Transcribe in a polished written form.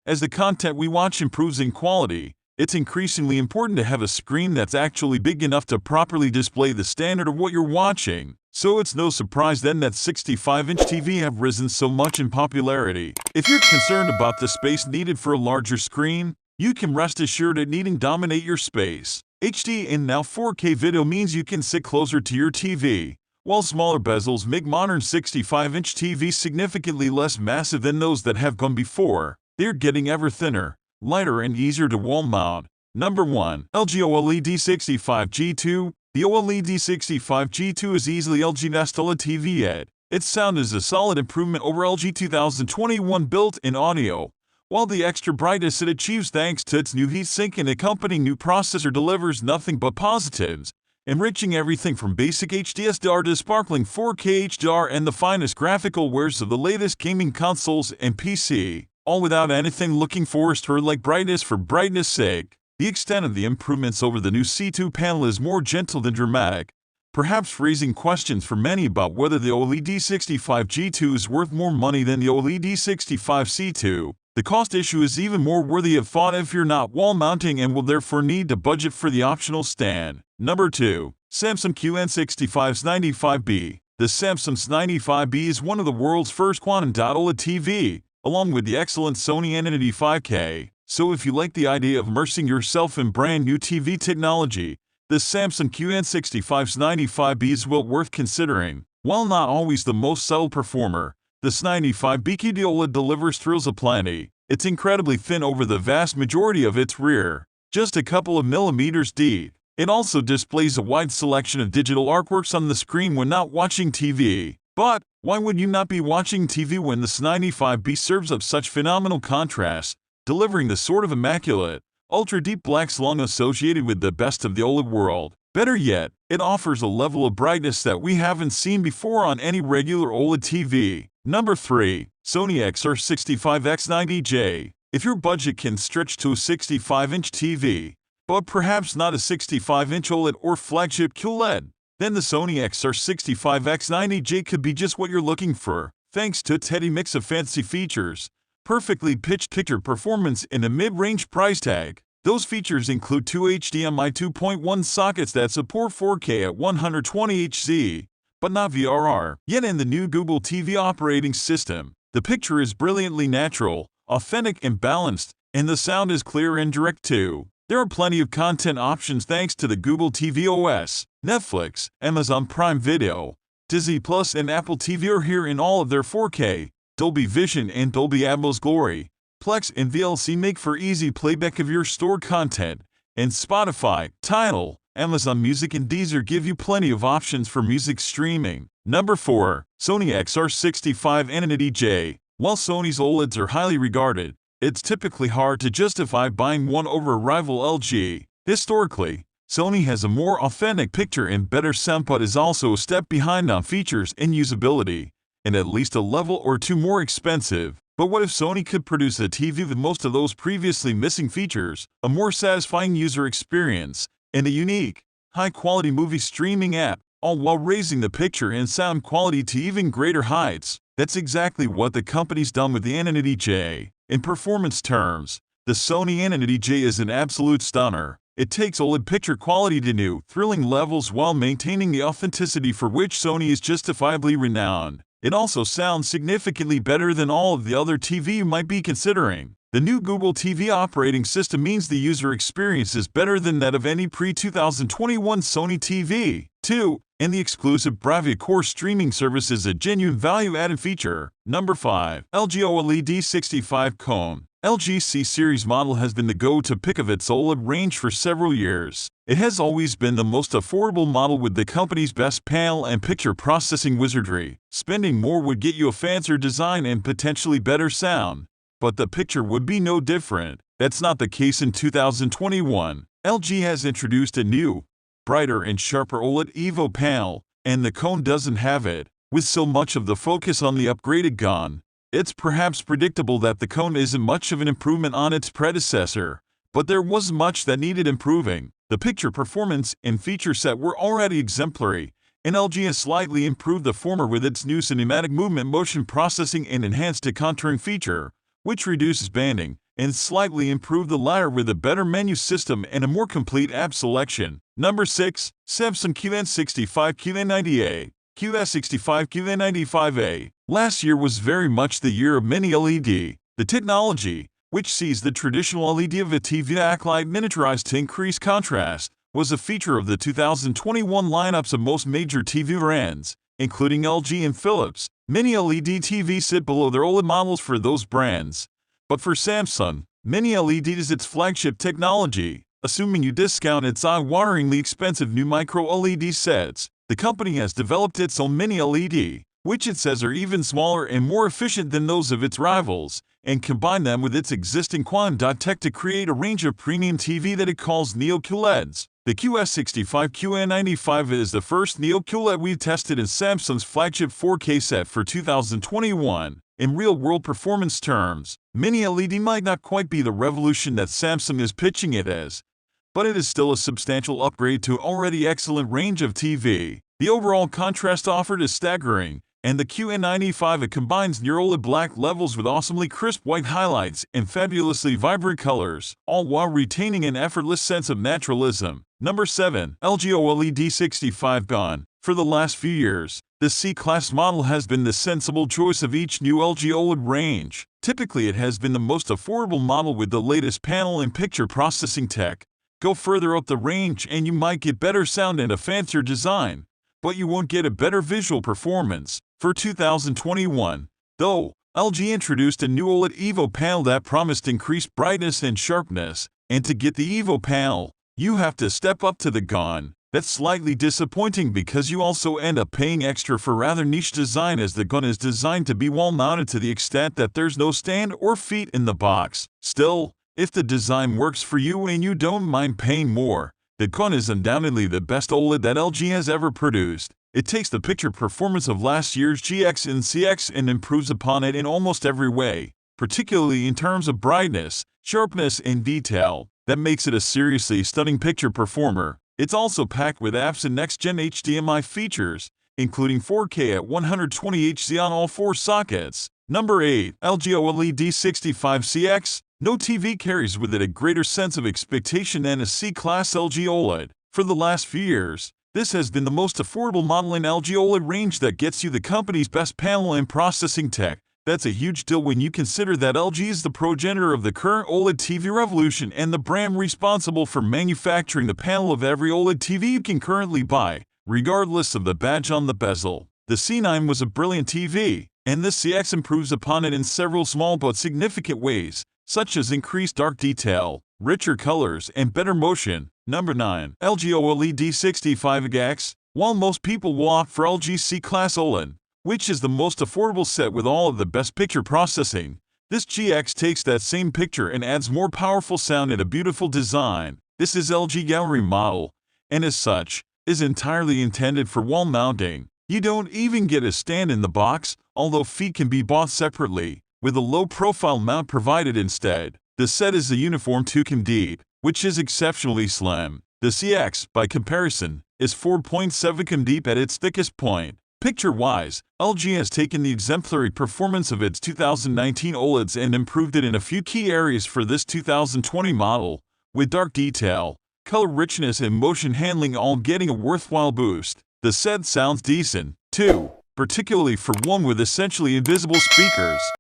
As the content we watch improves in quality, it's increasingly important to have a screen that's actually big enough to properly display the standard of what you're watching. So it's no surprise then that 65-inch TV have risen so much in popularity. If you're concerned about the space needed for a larger screen, you can rest assured it needn't dominate your space. HD and now 4K video means you can sit closer to your TV, while smaller bezels make modern 65-inch TVs significantly less massive than those that have gone before. They're getting ever thinner, lighter and easier to wall mount. Number 1. LG OLED 65G2. The OLED 65G2 is easily LG's best OLED TV yet. Its sound is a solid improvement over LG 2021 built-in audio, while the extra brightness it achieves thanks to its new heatsink and accompanying new processor delivers nothing but positives, enriching everything from basic HDR to sparkling 4K HDR and the finest graphical wares of the latest gaming consoles and PC, all without anything looking forced or like brightness for brightness' sake. The extent of the improvements over the new C2 panel is more gentle than dramatic, perhaps raising questions for many about whether the OLED 65G2 is worth more money than the OLED 65C2. The cost issue is even more worthy of thought if you're not wall mounting and will therefore need to budget for the optional stand. Number 2. Samsung XR-65X90J. The Samsung X95B is one of the world's first quantum OLED TV, along with the excellent Sony XR-65K. So if you like the idea of immersing yourself in brand new TV technology, the Samsung XR-65X90J is well worth considering. While not always the most subtle performer, the X95B OLED delivers thrills aplenty. It's incredibly thin over the vast majority of its rear, just a couple of millimeters deep. It also displays a wide selection of digital artworks on the screen when not watching TV. But why would you not be watching TV when the X95B serves up such phenomenal contrast, delivering the sort of immaculate, ultra-deep blacks long associated with the best of the OLED world? Better yet, it offers a level of brightness that we haven't seen before on any regular OLED TV. Number 3. Sony XR-65X90J. If your budget can stretch to a 65-inch TV, but perhaps not a 65-inch OLED or flagship QLED, then the Sony XR-65X90J could be just what you're looking for, thanks to its heady mix of fancy features, perfectly pitched picture performance, and a mid-range price tag. Those features include two HDMI 2.1 sockets that support 4K at 120Hz, but not VRR. Yet in the new Google TV operating system, the picture is brilliantly natural, authentic and balanced, and the sound is clear and direct too. There are plenty of content options thanks to the Google TV OS. Netflix, Amazon Prime Video, Disney Plus and Apple TV are here in all of their 4K, Dolby Vision and Dolby Atmos glory. Plex and VLC make for easy playback of your stored content, and Spotify, Tidal, Amazon Music and Deezer give you plenty of options for music streaming. Number 4. Sony XR-65A90J. While Sony's OLEDs are highly regarded, it's typically hard to justify buying one over a rival LG. Historically, Sony has a more authentic picture and better sound but is also a step behind on features and usability, and at least a level or two more expensive. But what if Sony could produce a TV with most of those previously missing features, a more satisfying user experience, and a unique, high-quality movie streaming app, all while raising the picture and sound quality to even greater heights? That's exactly what the company's done with the A90J. In performance terms, the Sony A90J is an absolute stunner. It takes OLED picture quality to new, thrilling levels while maintaining the authenticity for which Sony is justifiably renowned. It also sounds significantly better than all of the other TV you might be considering. The new Google TV operating system means the user experience is better than that of any pre-2021 Sony TV. 2. And the exclusive Bravia Core streaming service is a genuine value-added feature. Number 5. LG OLED 65 Cone. LG's C-Series model has been the go-to pick of its OLED range for several years. It has always been the most affordable model with the company's best panel and picture processing wizardry. Spending more would get you a fancier design and potentially better sound, but the picture would be no different. That's not the case in 2021. LG has introduced a new, brighter and sharper OLED Evo panel, and the Cone doesn't have it. With so much of the focus on the upgraded gone, it's perhaps predictable that the Cone isn't much of an improvement on its predecessor, but there was much that needed improving. The picture performance and feature set were already exemplary, and LG has slightly improved the former with its new cinematic movement motion processing and enhanced contouring feature, which reduces banding and slightly improved the latter with a better menu system and a more complete app selection. Number 6. Samsung XR-65X90J. XR-65X95A. Last year was very much the year of mini LED. The technology, which sees the traditional LED of a TV backlight miniaturized to increase contrast, was a feature of the 2021 lineups of most major TV brands, including LG and Philips. Mini LED TVs sit below their OLED models for those brands. But for Samsung, Mini LED is its flagship technology. Assuming you discount its eye-wateringly expensive new micro LED sets, the company has developed its own Mini LED, which it says are even smaller and more efficient than those of its rivals, and combine them with its existing quantum tech to create a range of premium TV that it calls Neo QLEDs. The XR-65X90J is the first Neo QLED we've tested in Samsung's flagship 4K set for 2021. In real-world performance terms, Mini LED might not quite be the revolution that Samsung is pitching it as, but it is still a substantial upgrade to an already excellent range of TV. The overall contrast offered is staggering, and the XR-95 combines near OLED black levels with awesomely crisp white highlights and fabulously vibrant colors, all while retaining an effortless sense of naturalism. Number 7. LG OLED 65 Gone. For the last few years, the C-Class model has been the sensible choice of each new LG OLED range. Typically, it has been the most affordable model with the latest panel and picture processing tech. Go further up the range and you might get better sound and a fancier design, but you won't get a better visual performance. For 2021, though, LG introduced a new OLED EVO panel that promised increased brightness and sharpness, and to get the EVO panel, you have to step up to the Gone. That's slightly disappointing because you also end up paying extra for rather niche design, as the Gone is designed to be wall-mounted to the extent that there's no stand or feet in the box. Still, if the design works for you and you don't mind paying more, the Gone is undoubtedly the best OLED that LG has ever produced. It takes the picture performance of last year's GX and CX and improves upon it in almost every way, particularly in terms of brightness, sharpness, and detail. That makes it a seriously stunning picture performer. It's also packed with apps and next-gen HDMI features, including 4K at 120Hz on all 4 sockets. Number 8. LG OLED 65CX. No TV carries with it a greater sense of expectation than a C-Class LG OLED. For the last few years, this has been the most affordable model in LG OLED range that gets you the company's best panel and processing tech. That's a huge deal when you consider that LG is the progenitor of the current OLED TV revolution and the brand responsible for manufacturing the panel of every OLED TV you can currently buy, regardless of the badge on the bezel. The C9 was a brilliant TV, and this CX improves upon it in several small but significant ways, such as increased dark detail, richer colors, and better motion. Number 9. LG OLED 65X. While most people will opt for LG C-Class OLED, which is the most affordable set with all of the best picture processing, this GX takes that same picture and adds more powerful sound and a beautiful design. This is LG Gallery model, and as such, is entirely intended for wall mounting. You don't even get a stand in the box, although feet can be bought separately, with a low-profile mount provided instead. The set is a uniform 2 deep, which is exceptionally slim. The CX, by comparison, is 4.7 deep at its thickest point. Picture-wise, LG has taken the exemplary performance of its 2019 OLEDs and improved it in a few key areas for this 2020 model, with dark detail, color richness, and motion handling all getting a worthwhile boost. The set sounds decent, too, particularly for one with essentially invisible speakers.